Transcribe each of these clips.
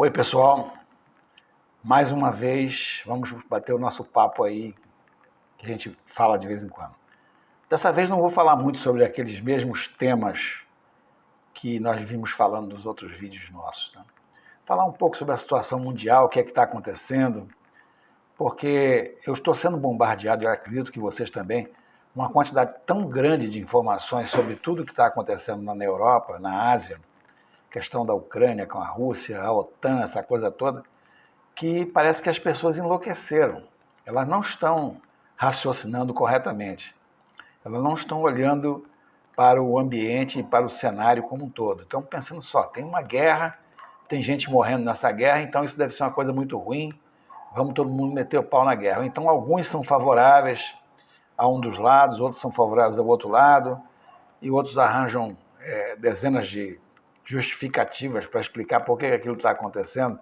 Oi, pessoal. Mais uma vez, vamos bater o nosso papo aí, que a gente fala de vez em quando. Dessa vez não vou falar muito sobre aqueles mesmos temas que nós vimos falando nos outros vídeos nossos. Tá? Falar um pouco sobre a situação mundial, o que é que está acontecendo, porque eu estou sendo bombardeado, e eu acredito que vocês também, uma quantidade tão grande de informações sobre tudo o que está acontecendo na Europa, na Ásia, questão da Ucrânia com a Rússia, a OTAN, essa coisa toda, que parece que as pessoas enlouqueceram. Elas não estão raciocinando corretamente. Elas não estão olhando para o ambiente e para o cenário como um todo. Estão pensando só, tem uma guerra, tem gente morrendo nessa guerra, então isso deve ser uma coisa muito ruim, vamos todo mundo meter o pau na guerra. Então alguns são favoráveis a um dos lados, outros são favoráveis ao outro lado, e outros arranjam dezenas de justificativas para explicar por que aquilo está acontecendo,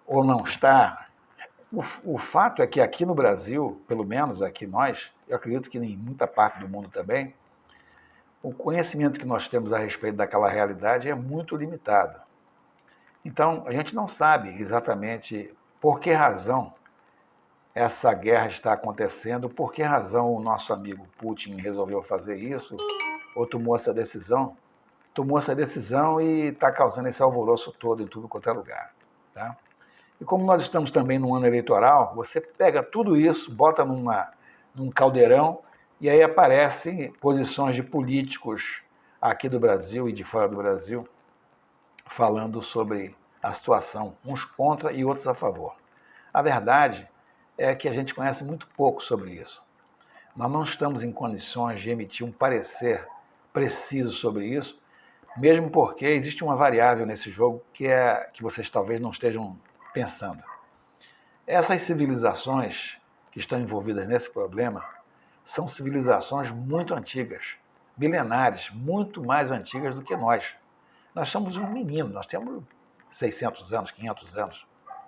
ou não está. O fato é que aqui no Brasil, pelo menos aqui nós, eu acredito que em muita parte do mundo também, o conhecimento que nós temos a respeito daquela realidade é muito limitado. Então, a gente não sabe exatamente por que razão essa guerra está acontecendo, por que razão o nosso amigo Putin resolveu fazer isso, ou tomou essa decisão. Tomou essa decisão e está causando esse alvoroço todo em tudo quanto é lugar. Tá? E como nós estamos também no ano eleitoral, você pega tudo isso, bota num caldeirão e aí aparecem posições de políticos aqui do Brasil e de fora do Brasil falando sobre a situação, uns contra e outros a favor. A verdade é que a gente conhece muito pouco sobre isso. Nós não estamos em condições de emitir um parecer preciso sobre isso, mesmo porque existe uma variável nesse jogo que vocês talvez não estejam pensando. Essas civilizações que estão envolvidas nesse problema são civilizações muito antigas, milenares, muito mais antigas do que nós. Nós somos um menino, nós temos 600 anos, 500 anos,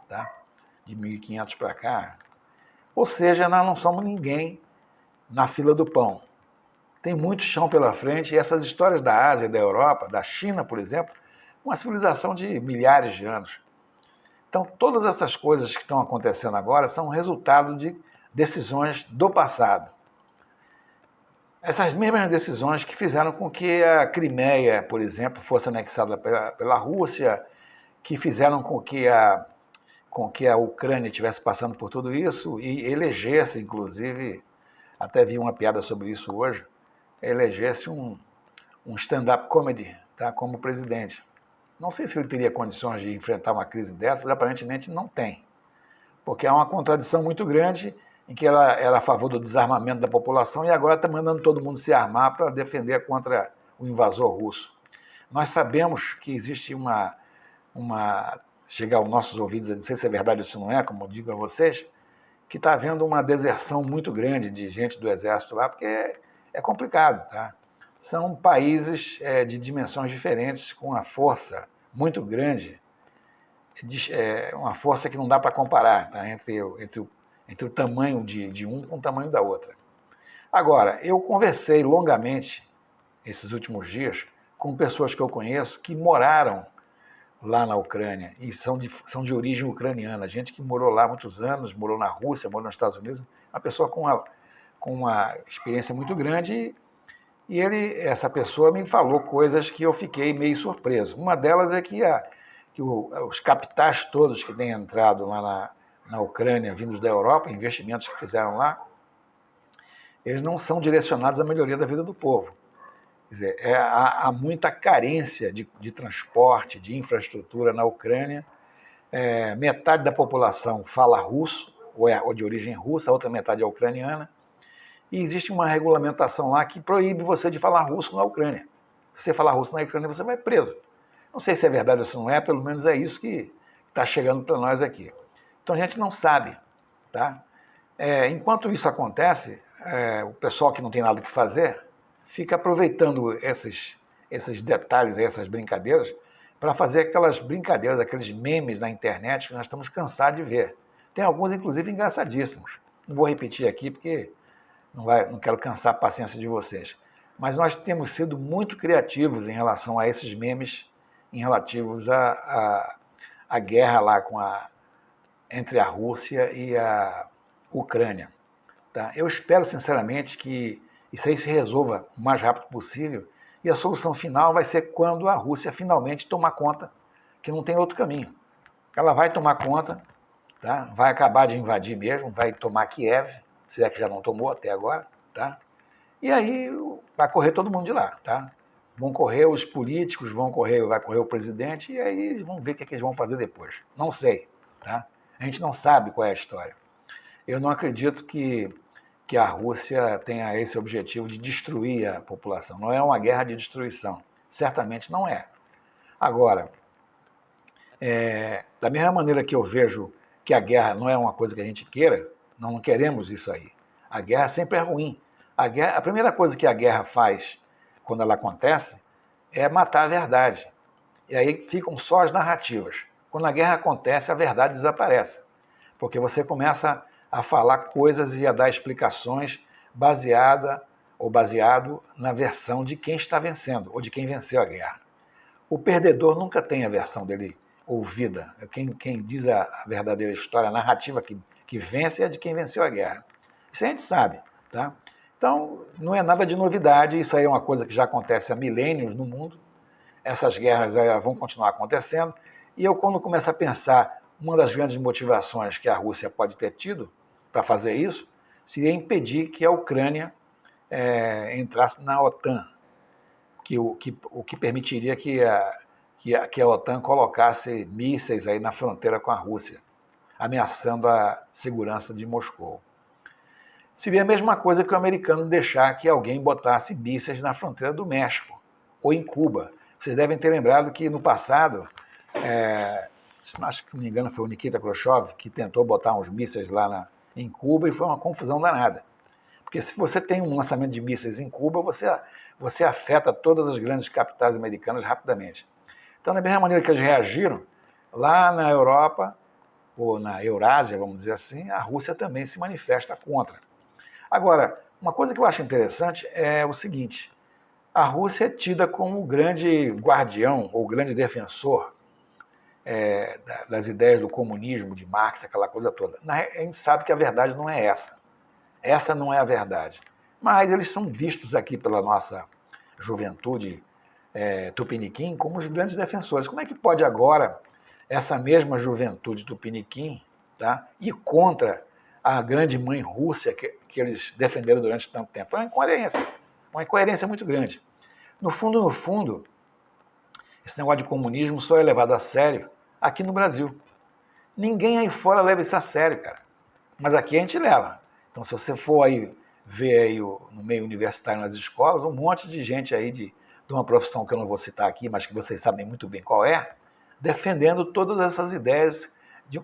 tá? De 1500 para cá. Ou seja, nós não somos ninguém na fila do pão. Tem muito chão pela frente e essas histórias da Ásia, da Europa, da China, por exemplo, uma civilização de milhares de anos. Então, todas essas coisas que estão acontecendo agora são resultado de decisões do passado. Essas mesmas decisões que fizeram com que a Crimeia, por exemplo, fosse anexada pela Rússia, que fizeram com que a Ucrânia estivesse passando por tudo isso e elegesse, inclusive, até vi uma piada sobre isso hoje, elegesse um stand-up comedy, tá, como presidente. Não sei se ele teria condições de enfrentar uma crise dessas, aparentemente não tem, porque há uma contradição muito grande em que ela era a favor do desarmamento da população e agora está mandando todo mundo se armar para defender contra o invasor russo. Nós sabemos que existe chega aos nossos ouvidos, não sei se é verdade ou se não é, como eu digo a vocês, que está havendo uma deserção muito grande de gente do exército lá, porque é complicado, tá? São países de dimensões diferentes, com uma força muito grande, uma força que não dá para comparar, tá? entre o tamanho de um com o tamanho da outra. Agora, eu conversei longamente, esses últimos dias, com pessoas que eu conheço que moraram lá na Ucrânia e são de origem ucraniana, gente que morou lá há muitos anos, morou na Rússia, morou nos Estados Unidos, uma pessoa com uma experiência muito grande. E essa pessoa me falou coisas que eu fiquei meio surpreso. Uma delas é que os capitais todos que têm entrado lá na Ucrânia, vindos da Europa, investimentos que fizeram lá, eles não são direcionados à melhoria da vida do povo. Quer dizer, há muita carência de transporte, de infraestrutura na Ucrânia. Metade da população fala russo, ou de origem russa, a outra metade é ucraniana. E existe uma regulamentação lá que proíbe você de falar russo na Ucrânia. Se você falar russo na Ucrânia, você vai preso. Não sei se é verdade ou se não é, pelo menos é isso que está chegando para nós aqui. Então a gente não sabe. Tá? Enquanto isso acontece, o pessoal que não tem nada o que fazer fica aproveitando esses detalhes, essas brincadeiras, para fazer aquelas brincadeiras, aqueles memes na internet que nós estamos cansados de ver. Tem alguns, inclusive, engraçadíssimos. Não vou repetir aqui porque não quero cansar a paciência de vocês. Mas nós temos sido muito criativos em relação a esses memes, em relativos a guerra lá entre a Rússia e a Ucrânia. Tá? Eu espero, sinceramente, que isso aí se resolva o mais rápido possível e a solução final vai ser quando a Rússia finalmente tomar conta, que não tem outro caminho. Ela vai tomar conta, tá? Vai acabar de invadir mesmo, vai tomar Kiev, se é que já não tomou até agora, tá? E aí vai correr todo mundo de lá, tá? Vão correr os políticos, vai correr o presidente, e aí vamos ver o que eles vão fazer depois. Não sei, tá? A gente não sabe qual é a história. Eu não acredito que a Rússia tenha esse objetivo de destruir a população. Não é uma guerra de destruição. Certamente não é. Agora, da mesma maneira que eu vejo que a guerra não é uma coisa que a gente queira, não queremos isso aí. A guerra sempre é ruim. A primeira coisa que a guerra faz quando ela acontece é matar a verdade. E aí ficam só as narrativas. Quando a guerra acontece, a verdade desaparece. Porque você começa a falar coisas e a dar explicações baseado na versão de quem está vencendo, ou de quem venceu a guerra. O perdedor nunca tem a versão dele ouvida. Quem diz a verdadeira história, a narrativa que vence é de quem venceu a guerra. Isso a gente sabe, tá? Então, não é nada de novidade, isso aí é uma coisa que já acontece há milênios no mundo. Essas guerras vão continuar acontecendo. E eu, quando começo a pensar, uma das grandes motivações que a Rússia pode ter tido para fazer isso, seria impedir que a Ucrânia entrasse na OTAN, o que permitiria que a OTAN colocasse mísseis aí na fronteira com a Rússia, ameaçando a segurança de Moscou. Seria a mesma coisa que o americano deixar que alguém botasse mísseis na fronteira do México ou em Cuba. Vocês devem ter lembrado que no passado, acho que não me engano foi o Nikita Khrushchev que tentou botar uns mísseis lá em Cuba e foi uma confusão danada. Porque se você tem um lançamento de mísseis em Cuba, você afeta todas as grandes capitais americanas rapidamente. Então, da mesma maneira que eles reagiram, lá na Europa, ou na Eurásia, vamos dizer assim, a Rússia também se manifesta contra. Agora, uma coisa que eu acho interessante é o seguinte: a Rússia é tida como o grande guardião ou grande defensor das ideias do comunismo, de Marx, aquela coisa toda. A gente sabe que a verdade não é essa. Essa não é a verdade. Mas eles são vistos aqui pela nossa juventude tupiniquim como os grandes defensores. Como é que pode agora essa mesma juventude tupiniquim, tá, ir contra a grande mãe Rússia que eles defenderam durante tanto tempo? É uma incoerência muito grande. No fundo, esse negócio de comunismo só é levado a sério aqui no Brasil. Ninguém aí fora leva isso a sério, cara. Mas aqui a gente leva. Então, se você for aí ver aí no meio universitário, nas escolas, um monte de gente aí de uma profissão que eu não vou citar aqui, mas que vocês sabem muito bem qual é, defendendo todas essas ideias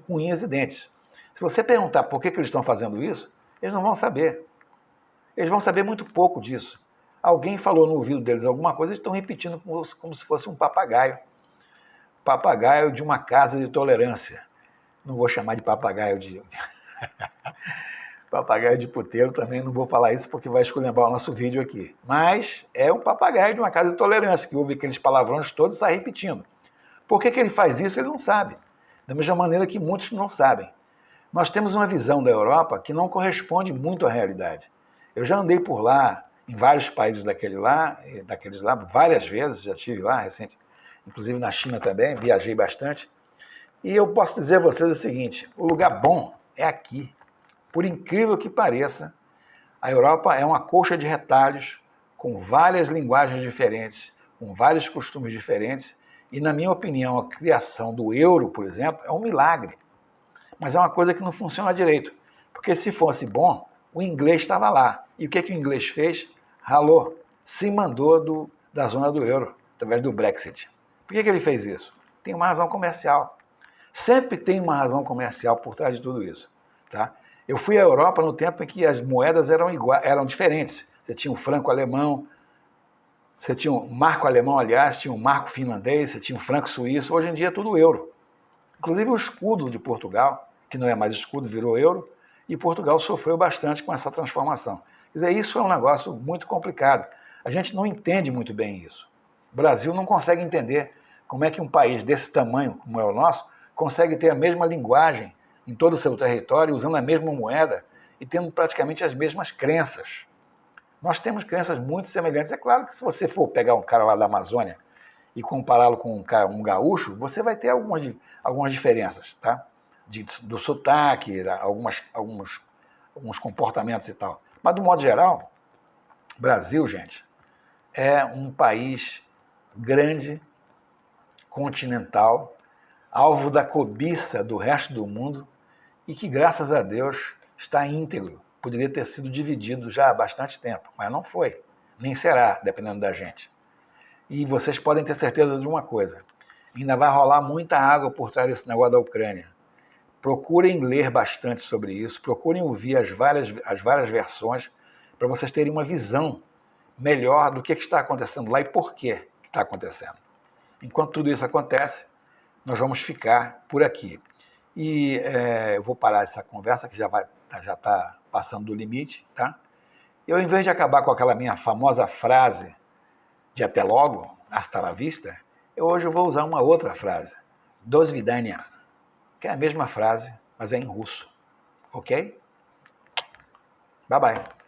com unhas e dentes. Se você perguntar por que eles estão fazendo isso, eles não vão saber. Eles vão saber muito pouco disso. Alguém falou no ouvido deles alguma coisa, eles estão repetindo como se fosse um papagaio. Papagaio de uma casa de tolerância. Não vou chamar de papagaio de... papagaio de puteiro também, não vou falar isso porque vai esculhambar o nosso vídeo aqui. Mas é um papagaio de uma casa de tolerância, que ouve aqueles palavrões todos e sai repetindo. Por que ele faz isso? Ele não sabe. Da mesma maneira que muitos não sabem. Nós temos uma visão da Europa que não corresponde muito à realidade. Eu já andei por lá, em vários países daqueles lá, várias vezes, já estive lá recente, inclusive na China também, viajei bastante. E eu posso dizer a vocês o seguinte: o lugar bom é aqui. Por incrível que pareça, a Europa é uma colcha de retalhos, com várias linguagens diferentes, com vários costumes diferentes, e, na minha opinião, a criação do euro, por exemplo, é um milagre. Mas é uma coisa que não funciona direito, porque se fosse bom, o inglês estava lá. E o que o inglês fez? Ralou, se mandou da zona do euro, através do Brexit. Por que ele fez isso? Tem uma razão comercial. Sempre tem uma razão comercial por trás de tudo isso. Tá? Eu fui à Europa no tempo em que as moedas eram diferentes. Você tinha o franco alemão, você tinha o marco alemão, aliás, tinha o marco finlandês, você tinha o franco suíço. Hoje em dia é tudo euro. Inclusive o escudo de Portugal, que não é mais escudo, virou euro, e Portugal sofreu bastante com essa transformação. Quer dizer, isso é um negócio muito complicado. A gente não entende muito bem isso. O Brasil não consegue entender como é que um país desse tamanho, como é o nosso, consegue ter a mesma linguagem em todo o seu território, usando a mesma moeda e tendo praticamente as mesmas crenças. Nós temos crenças muito semelhantes. É claro que se você for pegar um cara lá da Amazônia e compará-lo com um gaúcho, você vai ter algumas diferenças, tá? Do sotaque, alguns comportamentos e tal. Mas, do modo geral, Brasil, gente, é um país grande, continental, alvo da cobiça do resto do mundo e que, graças a Deus, está íntegro. Poderia ter sido dividido já há bastante tempo, mas não foi, nem será, dependendo da gente. E vocês podem ter certeza de uma coisa, ainda vai rolar muita água por trás desse negócio da Ucrânia. Procurem ler bastante sobre isso, procurem ouvir as várias versões para vocês terem uma visão melhor do que está acontecendo lá e por que está acontecendo. Enquanto tudo isso acontece, nós vamos ficar por aqui. E eu vou parar essa conversa que já está passando do limite, tá? Eu, em vez de acabar com aquela minha famosa frase de até logo, hasta la vista, hoje eu vou usar uma outra frase, do svidania, que é a mesma frase, mas é em russo, ok? Bye bye.